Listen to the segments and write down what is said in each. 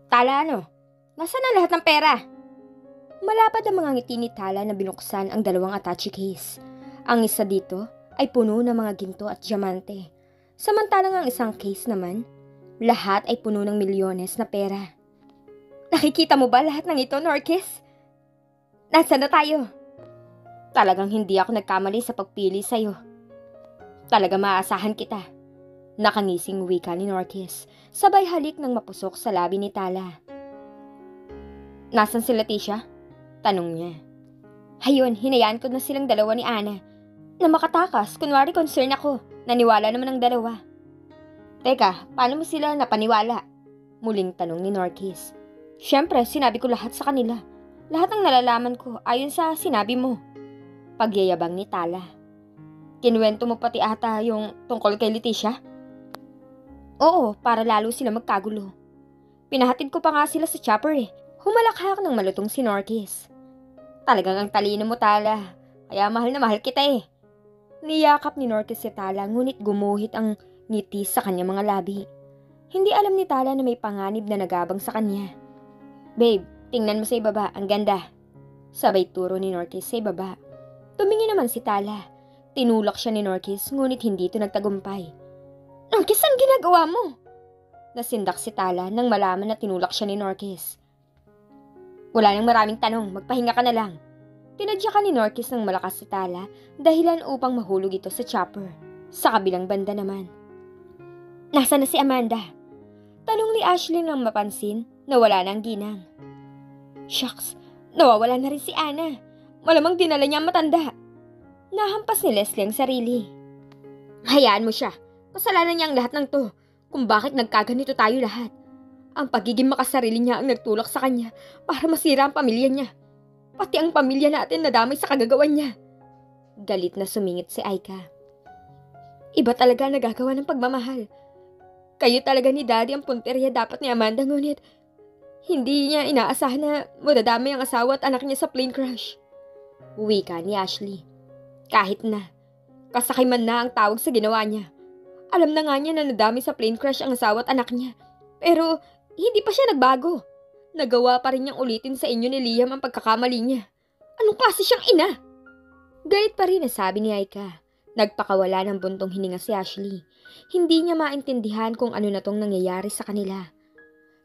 Tala ano? Nasaan na lahat ng pera? Malapad ang mga ngiti ni Tala na binuksan ang dalawang attache case. Ang isa dito ay puno ng mga ginto at diamante. Samantalang ang isang case naman, lahat ay puno ng milyones na pera. Nakikita mo ba lahat ng ito, Norquis? Nasaan na tayo? Talagang hindi ako nagkamali sa pagpili sa'yo. Talaga maaasahan kita. Nakangising wika ni Norquis, sabay halik ng mapusok sa labi ni Tala. Nasaan si Leticia? Tanong niya. Hayun, hinayaan ko na silang dalawa ni Ana. Na makatakas, kunwari concern ako. Naniwala naman ang dalawa. Teka, paano mo sila napaniwala? Muling tanong ni Norquis. Siyempre, sinabi ko lahat sa kanila. Lahat ng nalalaman ko ayon sa sinabi mo. Pagyayabang ni Tala. Kinuwento mo pati ata yung tungkol kay Leticia? Oo, para lalo sila magkagulo. Pinahatid ko pa nga sila sa chopper eh. Humalakhak ng malutong si Norquis. Talagang ang talino mo, Tala. Kaya mahal na mahal kita eh. Niyakap ni Norquis si Tala ngunit gumuhit ang ngiti sa kanyang mga labi. Hindi alam ni Tala na may panganib na nagabang sa kanya. Babe, tingnan mo sa ibaba, ang ganda. Sabay turo ni Norquis sa ibaba. Tumingin naman si Tala. Tinulak siya ni Norquis ngunit hindi ito nagtagumpay. Norquis, ang ginagawa mo? Nasindak si Tala nang malaman na tinulak siya ni Norquis. Wala nang maraming tanong, magpahinga ka na lang. Tinadya ka ni Norquis ng malakas si Tala dahilan upang mahulog ito sa chopper. Sa kabilang banda naman. Nasaan na si Amanda? Tanong ni Ashley nang mapansin na wala nang ginang. Shucks, nawawala na rin si Ana. Malamang dinala niya ang matanda. Nahampas ni Leslie ang sarili. Hayaan mo siya. Kasalanan niya ang lahat ng to kung bakit nagkaganito tayo lahat. Ang pagiging makasarili niya ang nagtulak sa kanya para masira ang pamilya niya. Pati ang pamilya natin nadamay sa kagagawan niya. Galit na sumingit si Aika. Iba talaga nagagawa ng pagmamahal. Kayo talaga ni Daddy ang punteriya dapat ni Amanda ngunit hindi niya inaasahan na madadamay ang asawa at anak niya sa plane crash. Wika ni Ashley. Kahit na, kasakay man na ang tawag sa ginawa niya. Alam na nga niya na nadami sa plane crash ang asawa at anak niya. Pero hindi pa siya nagbago. Nagawa pa rin niyang ulitin sa inyo ni Liam ang pagkakamali niya. Anong klase siyang ina? Galit pa rin na sabi ni Aika. Nagpakawala ng buntong hininga si Ashley. Hindi niya maintindihan kung ano na tong nangyayari sa kanila.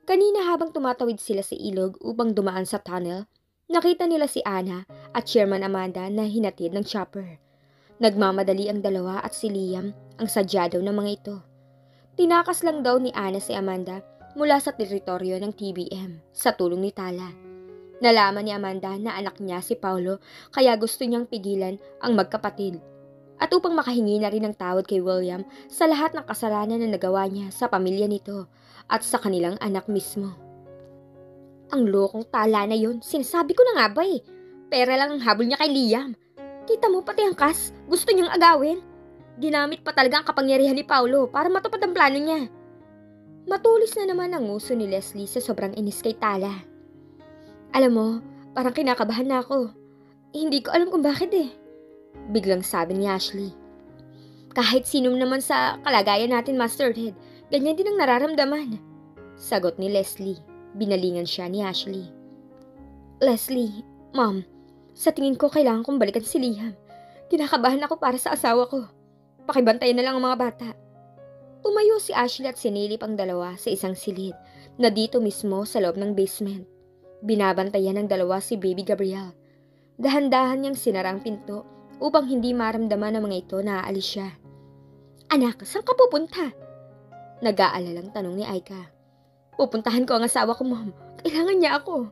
Kanina habang tumatawid sila sa ilog upang dumaan sa tunnel, nakita nila si Ana at Chairman Amanda na hinatid ng chopper. Nagmamadali ang dalawa at si Liam ang sadya daw ng mga ito. Tinakas lang daw ni Ana si Amanda mula sa teritoryo ng TBM sa tulong ni Tala. Nalaman ni Amanda na anak niya si Paulo kaya gusto niyang pigilan ang magkapatid. At upang makahingi na rin ng tawad kay William sa lahat ng kasalanan na nagawa niya sa pamilya nito at sa kanilang anak mismo. Ang lokong Tala na yun, sinasabi ko na nga ba eh. Pera lang ang habol niya kay Liam. Kita mo pati ang kas, gusto niyang agawin. Ginamit pa talaga ang kapangyarihan ni Paulo para matupad ang plano niya. Matulis na naman ang nguso ni Leslie sa sobrang inis kay Tala. Alam mo, parang kinakabahan na ako. Hindi ko alam kung bakit eh. Biglang sabi ni Ashley. Kahit sino naman sa kalagayan natin, Master Ted, ganyan din ang nararamdaman. Sagot ni Leslie. Binalingan siya ni Ashley. Leslie, Mom, sa tingin ko kailangan kong balikan si Liam. Kinakabahan ako para sa asawa ko. Pakibantayan na lang ang mga bata. Tumayo si Ashley at sinilip ang dalawa sa isang silid na dito mismo sa loob ng basement. Binabantayan ng dalawa si Baby Gabriel. Dahan-dahan niyang sinara ang pinto upang hindi maramdaman ng mga ito na aalis siya. Anak, saan ka pupunta? Nag-aalalang tanong ni Aika. Pupuntahan ko ang asawa ko, Mom. Kailangan niya ako.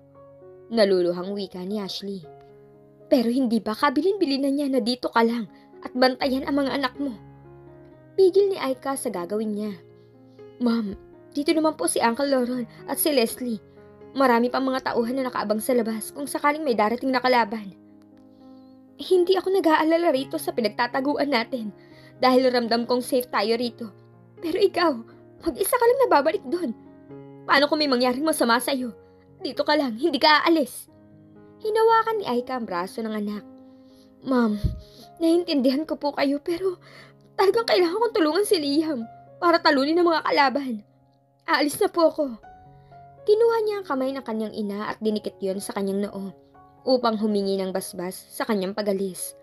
Naluluhang wika ni Ashley. Pero hindi ba kabilin-bilinan niya na dito ka lang at bantayan ang mga anak mo? Pigil ni Aika sa gagawin niya. Mom, dito naman po si Uncle Loron at si Leslie. Marami pang mga tauhan na nakaabang sa labas kung sakaling may darating na kalaban. Hindi ako nag-aalala rito sa pinagtataguan natin dahil ramdam kong safe tayo rito. Pero ikaw, mag-isa ka lang nababalik doon. Paano kung may mangyaring masama sa'yo? Dito ka lang, hindi ka aalis. Hinawakan ni Aika ang braso ng anak. Ma'am, naiintindihan ko po kayo pero talagang kailangan kong tulungan si Liam para talunin ang mga kalaban. Aalis na po ako. Kinuha niya ang kamay ng kanyang ina at dinikit yon sa kanyang noo upang humingi ng basbas sa kanyang pagalis.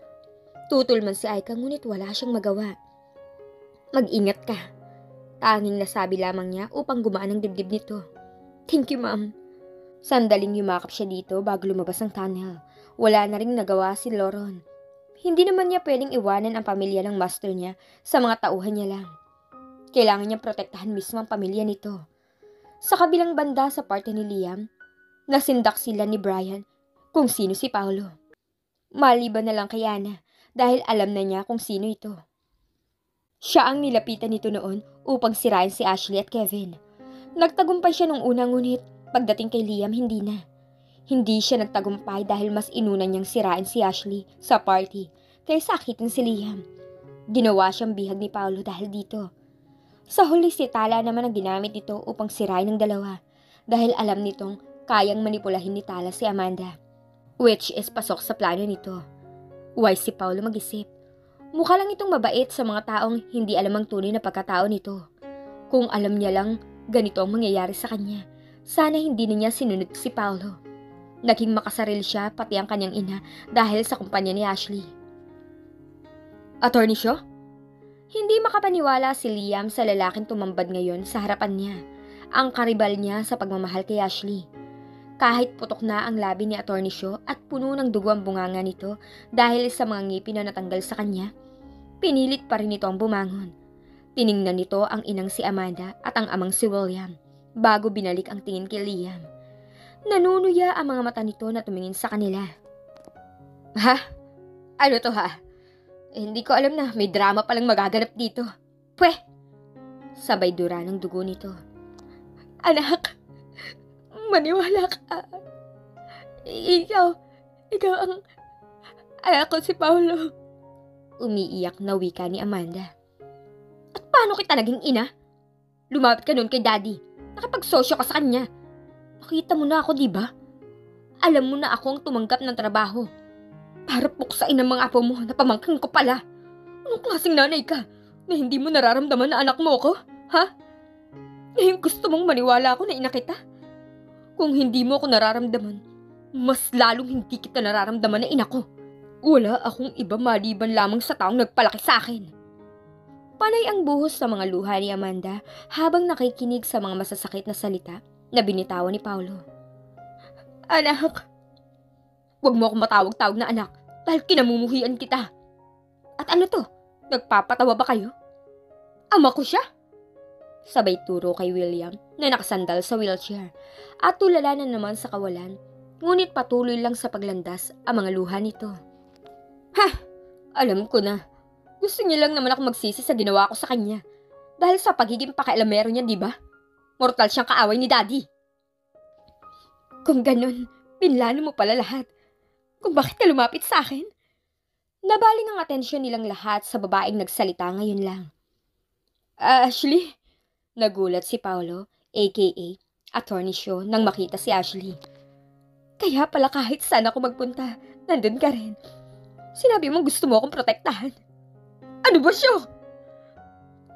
Tutol man si Aika ngunit wala siyang magawa. Mag-ingat ka. Tanging nasabi lamang niya upang gumaan ang dibdib nito. Thank you, ma'am. Sandaling yumakap siya dito bago lumabas ang tunnel. Wala na ring nagawa si Loron. Hindi naman niya pwedeng iwanan ang pamilya ng master niya sa mga tauhan niya lang. Kailangan niyang protektahan mismo ang pamilya nito. Sa kabilang banda sa parte ni Liam, nasindak sila ni Brian kung sino si Paolo. Maliban na lang kay Ana dahil alam na niya kung sino ito. Siya ang nilapitan nito noon upang sirain si Ashley at Kevin. Nagtagumpay siya nung una ngunit pagdating kay Liam hindi na. Hindi siya nagtagumpay dahil mas inuna niyang sirain si Ashley sa party kaysa sakitin si Liam. Ginawa siyang bihag ni Paolo dahil dito. Sa huli si Tala naman ang ginamit nito upang sirain ng dalawa dahil alam nitong kayang manipulahin ni Tala si Amanda. Which is pasok sa plano nito. Wise si Paolo mag-isip. Mukha lang itong mabait sa mga taong hindi alam ang tunay na pagkatao nito. Kung alam niya lang ganito ang mangyayari sa kanya, sana hindi niya sinunod si Paolo. Naging makasaril siya pati ang kanyang ina dahil sa kumpanya ni Ashley. Attorney Shaw? Hindi makapaniwala si Liam sa lalaking tumambad ngayon sa harapan niya, ang karibal niya sa pagmamahal kay Ashley. Kahit putok na ang labi ni Attorney Shaw at puno ng dugo ang bunganga nito dahil sa mga ngipin na natanggal sa kanya, pinilit pa rin ito ang bumangon. Tiningnan nito ang inang si Amanda at ang amang si William bago binalik ang tingin kay Liam. Nanunuya ang mga mata nito na tumingin sa kanila. Ha? Ano to ha? Hindi ko alam na may drama palang magaganap dito. Pweh! Sabay dura ng dugo nito. Anak, maniwala ka. Ikaw ang anak ko si Paolo. Umiiyak na wika ni Amanda. At paano kita naging ina? Lumapit ka noon kay Daddy. Nakipagsosyo ka sa kanya. Nakita mo na ako, di ba? Alam mo na ako ang tumanggap ng trabaho. Para puksain ang mga apo mo na pamangkin ko pala. Anong klaseng nanay ka na hindi mo nararamdaman na anak mo ako? Ha? Ngayon gusto mong maniwala ako na ina kita? Kung hindi mo ako nararamdaman, mas lalong hindi kita nararamdaman na ina ko. Wala akong iba maliban lamang sa taong nagpalaki sa akin. Panay ang buhos sa mga luha ni Amanda habang nakikinig sa mga masasakit na salita na binitawan ni Paolo. Anak, huwag mo akong matawag-tawag na anak dahil kinamumuhian kita. At ano to? Nagpapatawa ba kayo? Ama ko siya? Sabay turo kay William na nakasandal sa wheelchair at tulala na naman sa kawalan, ngunit patuloy lang sa paglandas ang mga luha nito. Ha! Alam ko na. Gusto niya lang naman ako magsisi sa ginawa ko sa kanya dahil sa pagiging pakialamero niya, di ba? Mortal siyang kaaway ni Daddy. Kung ganun, pinlano mo pala lahat. Kung bakit ka lumapit sa akin? Nabaling ang atensyon nilang lahat sa babaeng nagsalita ngayon lang. Ashley? Nagulat si Paolo, aka Attorney Shaw, nang makita si Ashley. Kaya pala kahit saan ako magpunta, nandun ka rin. Sinabi mo gusto mo akong protektahan. Ano ba siya?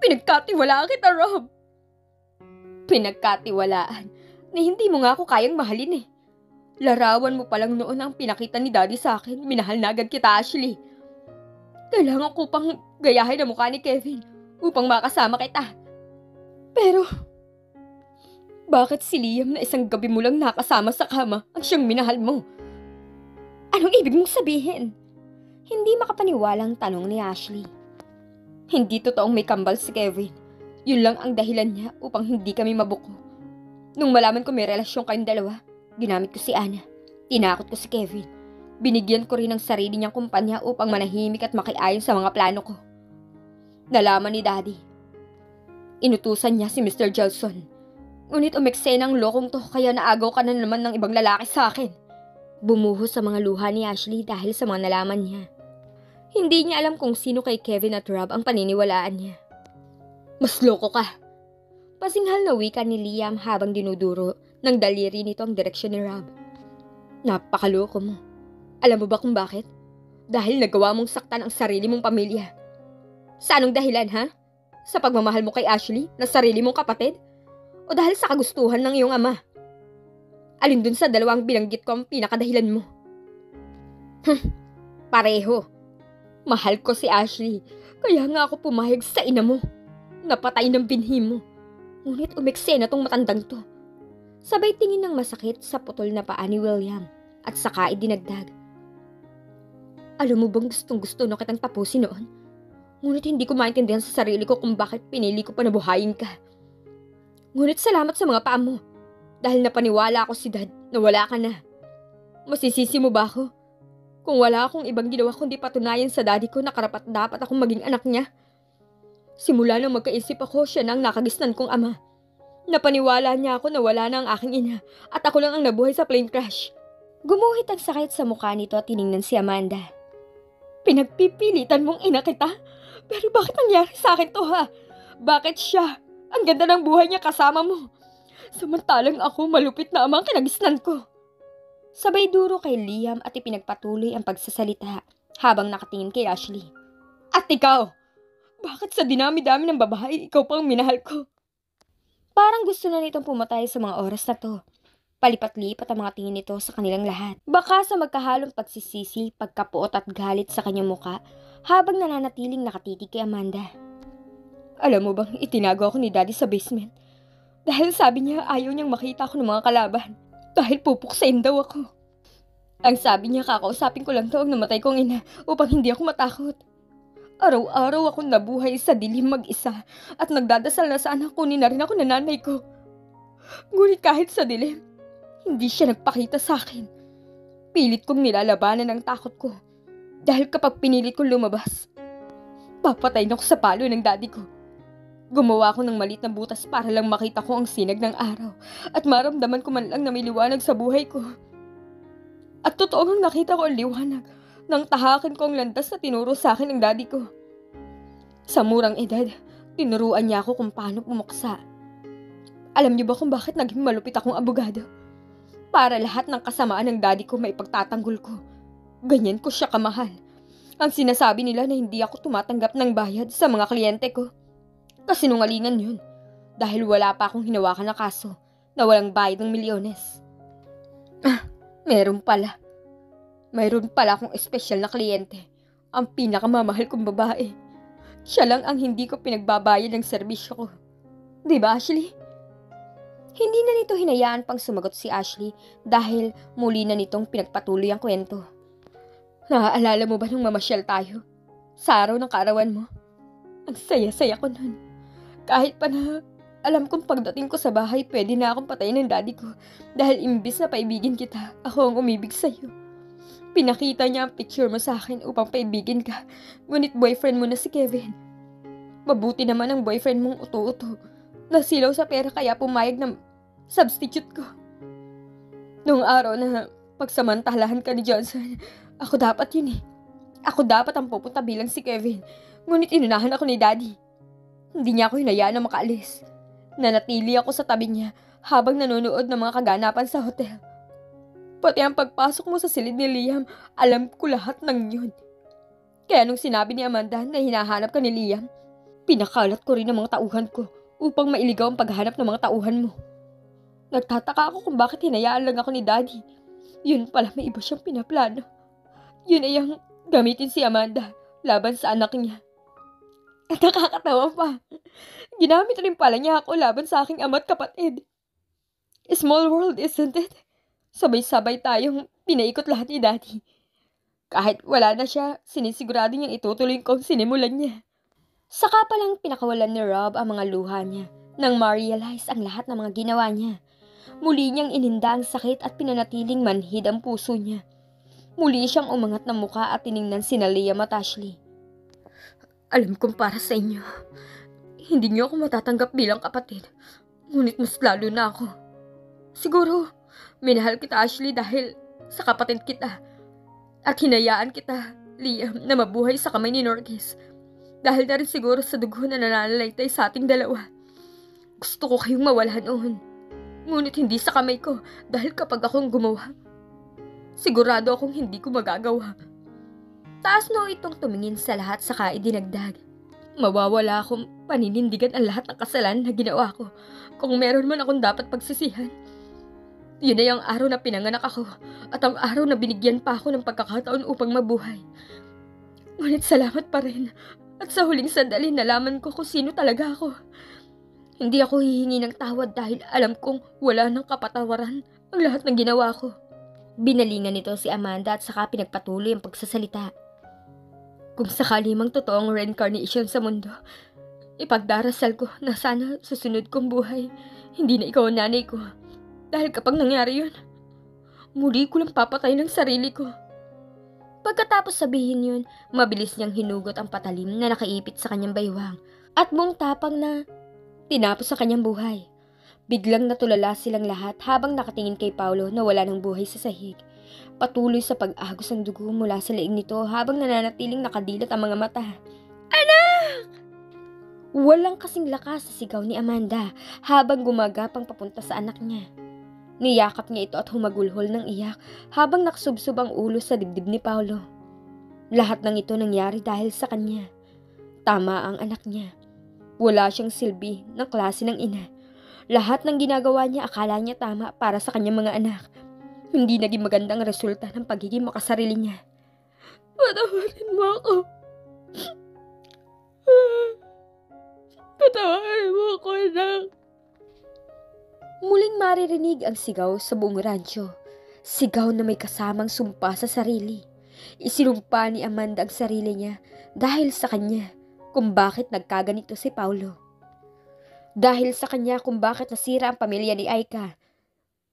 Pinagkatiwalaan kita, Rob. Pinagkatiwalaan na hindi mo nga ako kayang mahalin eh. Larawan mo palang noon ang pinakita ni Daddy sa akin. Minahal na agad kita, Ashley. Kailangan ko pang gayahin ang mukha ni Kevin upang makasama kita. Pero, bakit si Liam na isang gabi mo lang nakasama sa kama ang siyang minahal mo? Anong ibig mong sabihin? Hindi makapaniwalang tanong ni Ashley. Hindi totoong may kambal si Kevin. Yun lang ang dahilan niya upang hindi kami mabuko. Nung malaman ko may relasyon kayong dalawa, ginamit ko si Ana. Tinakot ko si Kevin. Binigyan ko rin ng sarili niyang kumpanya upang manahimik at makiayon sa mga plano ko. Nalaman ni Daddy. Inutusan niya si Mr. Gelson. Ngunit umeksena ang lokong to kaya naagaw ka na naman ng ibang lalaki sa akin. Bumuhos sa mga luha ni Ashley dahil sa mga nalaman niya. Hindi niya alam kung sino kay Kevin at Rob ang paniniwalaan niya. Mas loko ka. Pasinghal na wika ni Liam habang dinuduro ng daliri nito ang direksyon ni Rob. Napakaloko mo. Alam mo ba kung bakit? Dahil nagawa mong saktan ang sarili mong pamilya. Sa anong dahilan, ha? Sa pagmamahal mo kay Ashley na sarili mong kapatid? O dahil sa kagustuhan ng iyong ama? Alin dun sa dalawang binanggit ko ang pinakadahilan mo? Pareho. Mahal ko si Ashley, kaya nga ako pumayag sa ina mo. Napatay ng binhi mo. Ngunit umeksena tong matandang to. Sabay tingin ng masakit sa putol na paa ni William at saka idinagdag. Alam mo bang gustong-gusto na kitang tapusin noon? Ngunit hindi ko maintindihan sa sarili ko kung bakit pinili ko pa na buhayin ka. Ngunit salamat sa mga paa mo. Dahil napaniwala ako si Dad na wala ka na. Masisisi mo ba ako? Kung wala akong ibang ginawa kundi patunayan sa daddy ko na karapat dapat akong maging anak niya. Simula nang magkaisip ako, siya na ang nakagisnan kong ama. Napaniwala niya ako na wala na ang aking ina at ako lang ang nabuhay sa plane crash. Gumuhit ang sakit sa mukha nito at tiningnan si Amanda. Pinagpipilitan mong ina kita? Pero bakit nangyari sa akin to ha? Bakit siya? Ang ganda ng buhay niya kasama mo. Samantalang ako malupit na amang kinagisnan ko. Sabay duro kay Liam at ipinagpatuloy ang pagsasalita habang nakatingin kay Ashley. At ikaw, bakit sa dinami-dami ng babae ikaw pang minahal ko? Parang gusto na nitong pumatay sa mga oras na to. Palipat-lipat ang mga tingin nito sa kanilang lahat. Baka sa magkahalong pagsisisi, pagkapuot at galit sa kanyang muka habang nananatiling nakatitig kay Amanda. Alam mo bang itinago ako ni Daddy sa basement? Dahil sabi niya ayaw niyang makita ako ng mga kalaban. Dahil pupuksain daw ako. Ang sabi niya kakausapin ko lang daw ang namatay kong ina upang hindi ako matakot. Araw-araw akong nabuhay sa dilim mag-isa at nagdadasal na sana kunin na rin ako ng nanay ko. Ngunit kahit sa dilim, hindi siya nagpakita sa akin. Pilit kong nilalabanan ang takot ko. Dahil kapag pinilit kong lumabas, papatayin ako sa palo ng daddy ko. Gumawa ako ng maliit na butas para lang makita ko ang sinag ng araw at maramdaman ko man lang na may liwanag sa buhay ko. At totoong nakita ko ang liwanag nang tahakin ko ang landas na tinuro sa akin ng daddy ko. Sa murang edad, tinuruan niya ako kung paano pumuksa. Alam niyo ba kung bakit naging malupit akong abogado? Para lahat ng kasamaan ng daddy ko may pagtatanggol ko. Ganyan ko siya kamahal. Ang sinasabi nila na hindi ako tumatanggap ng bayad sa mga kliyente ko. Kasinungalingan yun. Dahil wala pa akong hinawakan na kaso na walang bayad ng milyones. Meron pala. Mayroon pala akong espesyal na kliyente. Ang pinakamamahal kong babae. Siya lang ang hindi ko pinagbabayad ng serbisyo ko. Diba, Ashley? Hindi na nito hinayaan pang sumagot si Ashley dahil muli na nitong pinagpatuloy ang kwento. Naaalala mo ba nung mamasyal tayo? Sa araw ng kaarawan mo? Ang saya-saya ko nun. Kahit pa na alam kong pagdating ko sa bahay pwede na akong patayin ng daddy ko dahil imbis na paibigin kita, ako ang umibig sa'yo. Pinakita niya ang picture mo sa akin upang paibigin ka, ngunit boyfriend mo na si Kevin. Mabuti naman ang boyfriend mong uto-uto. Nasilaw sa pera kaya pumayag na substitute ko. Noong araw na pagsamantalahan ka ni Johnson, ako dapat yun eh. Ako dapat ang pupunta bilang si Kevin, ngunit inunahan ako ni daddy. Hindi niya ako hinayaan na makaalis. Nanatili ako sa tabi niya habang nanonood ng mga kaganapan sa hotel. Pati ang pagpasok mo sa silid ni Liam, alam ko lahat ng yun. Kaya nung sinabi ni Amanda na hinahanap ka ni Liam, pinakalat ko rin ang mga tauhan ko upang mailigaw ang paghanap ng mga tauhan mo. Nagtataka ako kung bakit hinayaan lang ako ni Daddy. Yun pala may iba siyang pinaplano. Yun ay ang gamitin si Amanda laban sa anak niya. At nakakatawa pa. Ginamit rin pala niya ako laban sa aking ama't kapatid. Small world, isn't it? Sabay-sabay tayong pinaikot lahat ni Daddy. Kahit wala na siya, sinisigurado niyang itutuloy kong sinimulan niya. Saka palang pinakawalan ni Rob ang mga luha niya nang ma-realize ang lahat ng mga ginawa niya. Muli niyang ininda ang sakit at pinanatiling manhid ang puso niya. Muli siyang umangat ng muka at tiningnan sina Liam at Ashley. Alam kong para sa inyo, hindi niyo ako matatanggap bilang kapatid, ngunit mas lalo na ako. Siguro, minahal kita Ashley dahil sa kapatid kita at hinayaan kita, Liam, na mabuhay sa kamay ni Norquis. Dahil na rin siguro sa dugo na nananalaytay sa ating dalawa. Gusto ko kayong mawala noon, ngunit hindi sa kamay ko dahil kapag akong gumawa, sigurado akong hindi ko magagawa. Taas no itong tumingin sa lahat saka idinagdag. Mawawala akong paninindigan ang lahat ng kasalanan na ginawa ko kung meron man akong dapat pagsisihan. Yun ay ang araw na pinanganak ako at ang araw na binigyan pa ako ng pagkakataon upang mabuhay. Ngunit salamat pa rin at sa huling sandali nalaman ko kung sino talaga ako. Hindi ako hihingi ng tawad dahil alam kong wala ng kapatawaran ang lahat ng ginawa ko. Binalingan nito si Amanda at saka pinagpatuloy ang pagsasalita. Kung sakali mang totoo ang reincarnation sa mundo, ipagdarasal ko na sana susunod kong buhay, hindi na ikaw ang nanay ko. Dahil kapag nangyari yun, muli ko lang papatay ng sarili ko. Pagkatapos sabihin yun, mabilis niyang hinugot ang patalim na nakaipit sa kanyang baywang at buong tapang na tinapos sa kanyang buhay. Biglang natulala silang lahat habang nakatingin kay Paulo na wala ng buhay sa sahig. Patuloy sa pag-agos ng dugo mula sa leeg nito habang nananatiling nakadilat ang mga mata. Anak! Walang kasing lakas sa sigaw ni Amanda habang gumagapang papunta sa anak niya. Niyakap niya ito at humagulhol ng iyak habang nakasubsob ang ulo sa dibdib ni Paulo. Lahat ng ito nangyari dahil sa kanya. Tama ang anak niya. Wala siyang silbi ng klase ng ina. Lahat ng ginagawa niya akala niya tama para sa kanyang mga anak. Hindi naging magandang resulta ng pagiging makasarili niya. Patawarin mo ako. Patawarin mo ako, anak. Muling maririnig ang sigaw sa buong rancho. Sigaw na may kasamang sumpa sa sarili. Isinumpa ni Amanda ang sarili niya dahil sa kanya kung bakit nagkaganito si Paulo. Dahil sa kanya kung bakit nasira ang pamilya ni Aika.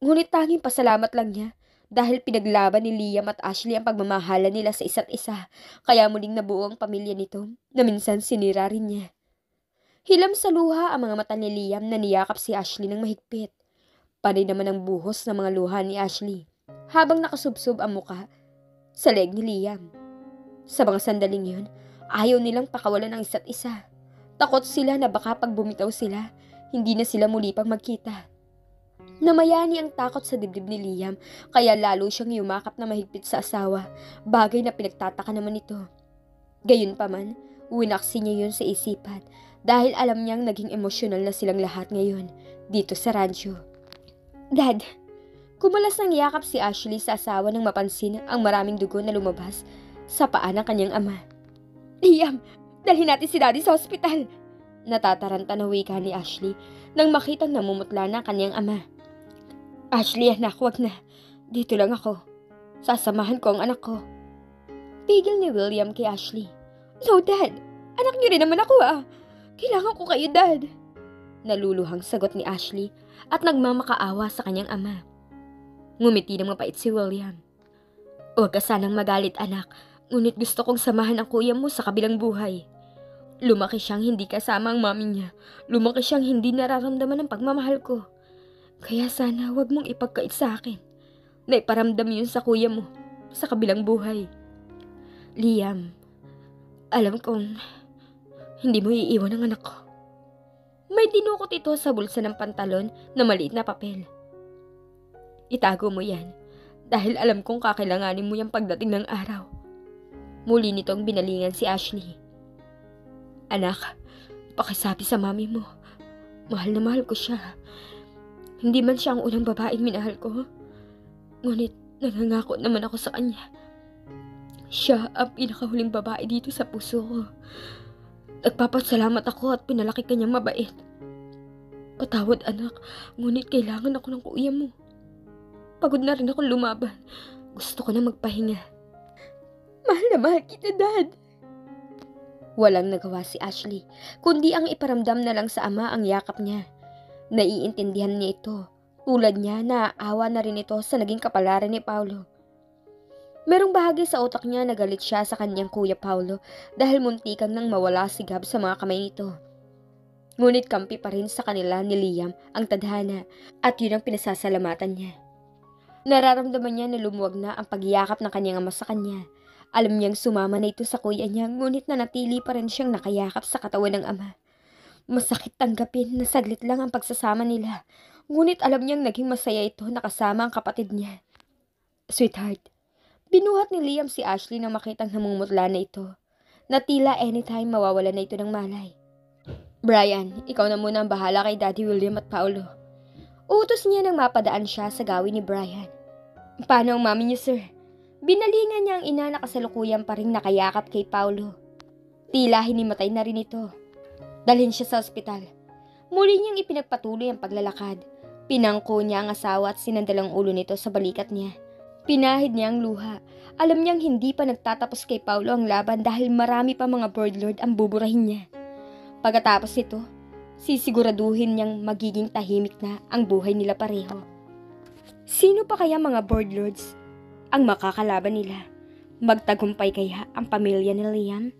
Ngunit tanging pasalamat lang niya dahil pinaglaban ni Liam at Ashley ang pagmamahalan nila sa isa't isa, kaya muling nabuo ang pamilya nito na minsan sinira rin niya. Hilam sa luha ang mga mata ni Liam na niyakap si Ashley ng mahigpit. Panay naman ang buhos ng mga luha ni Ashley habang nakasubsob ang muka sa leeg ni Liam. Sa mga sandaling yun, ayaw nilang pakawalan ang isa't isa. Takot sila na baka pag bumitaw sila, hindi na sila muli pang magkita. Namayani ang takot sa dibdib ni Liam, kaya lalo siyang yumakap na mahigpit sa asawa, bagay na pinagtataka naman ito. Gayunpaman, winaksi niya yun sa isipan, dahil alam niyang naging emosyonal na silang lahat ngayon, dito sa rancho. Dad, kumalas ng yakap si Ashley sa asawa nang mapansin ang maraming dugo na lumabas sa paa ng kanyang ama. Liam, dalhin natin si Daddy sa ospital. Natataranta na wika ni Ashley nang makitang namumutla na kanyang ama. Ashley, anak, wag na. Dito lang ako. Sasamahan ko ang anak ko. Pigil ni William kay Ashley. No, Dad. Anak niyo rin naman ako ah. Kailangan ko kayo, Dad. Naluluhang sagot ni Ashley at nagmamakaawa sa kanyang ama. Ngumiti ng mapait si William. Huwag ka sanang magalit, anak. Ngunit gusto kong samahan ang kuya mo sa kabilang buhay. Lumaki siyang hindi kasama ang mami niya. Lumaki siyang hindi nararamdaman ang pagmamahal ko. Kaya sana wag mong ipagkait sa akin. Naiparamdam yun sa kuya mo, sa kabilang buhay. Liam, alam kong hindi mo iiwan ang anak ko. May dinukot ito sa bulsa ng pantalon na maliit na papel. Itago mo yan dahil alam kong kakailanganin mo yung pagdating ng araw. Muli nitong binalingan si Ashley. Anak, pakisabi sa mami mo. Mahal na mahal ko siya. Hindi man siya ang unang babaeng minahal ko. Ngunit nangangako naman ako sa kanya. Siya ang pinakahuling babae dito sa puso ko. Nagpapasalamat ako at pinalaki kanyang mabait. Patawad anak, ngunit kailangan ako ng kuya mo. Pagod na rin akong lumaban. Gusto ko na magpahinga. Mahal na mahal kita, Dad. Walang nagawa si Ashley, kundi ang iparamdam na lang sa ama ang yakap niya. Naiintindihan niya ito. Tulad niya, naaawa na rin ito sa naging kapalaran ni Paulo. Merong bahagi sa utak niya na galit siya sa kanyang kuya Paulo dahil muntikan nang mawala si Gab sa mga kamay nito. Ngunit kampi pa rin sa kanila ni Liam ang tadhana at yun ang pinasasalamatan niya. Nararamdaman niya na lumuwag na ang pagyakap ng kanyang ama sa kanya. Alam niyang sumama na ito sa kuya niya, ngunit nanatili pa rin siyang nakayakap sa katawan ng ama. Masakit tanggapin na saglit lang ang pagsasama nila, ngunit alam niyang naging masaya ito na kasama ang kapatid niya. Sweetheart, binuhat ni Liam si Ashley nang makitang namumutla na ito, na tila anytime mawawala na ito ng malay. Brian, ikaw na muna ang bahala kay Daddy William at Paulo. Utos niya nang mapadaan siya sa gawin ni Brian. Paano ang mami niyo, sir? Binalingan niya ang ina na kasalukuyan pa rin nakayakap kay Paulo. Tila hinimatay na rin ito. Dalhin siya sa ospital. Muli niyang ipinagpatuloy ang paglalakad. Pinangko niya ang asawa at sinandalang ulo nito sa balikat niya. Pinahid niya ang luha. Alam niyang hindi pa nagtatapos kay Paulo ang laban dahil marami pa mga birdlord ang buburahin niya. Pagkatapos ito, sisiguraduhin niyang magiging tahimik na ang buhay nila pareho. Sino pa kaya mga birdlords ang makakalaban nila? Magtagumpay kaya ang pamilya ni Liam?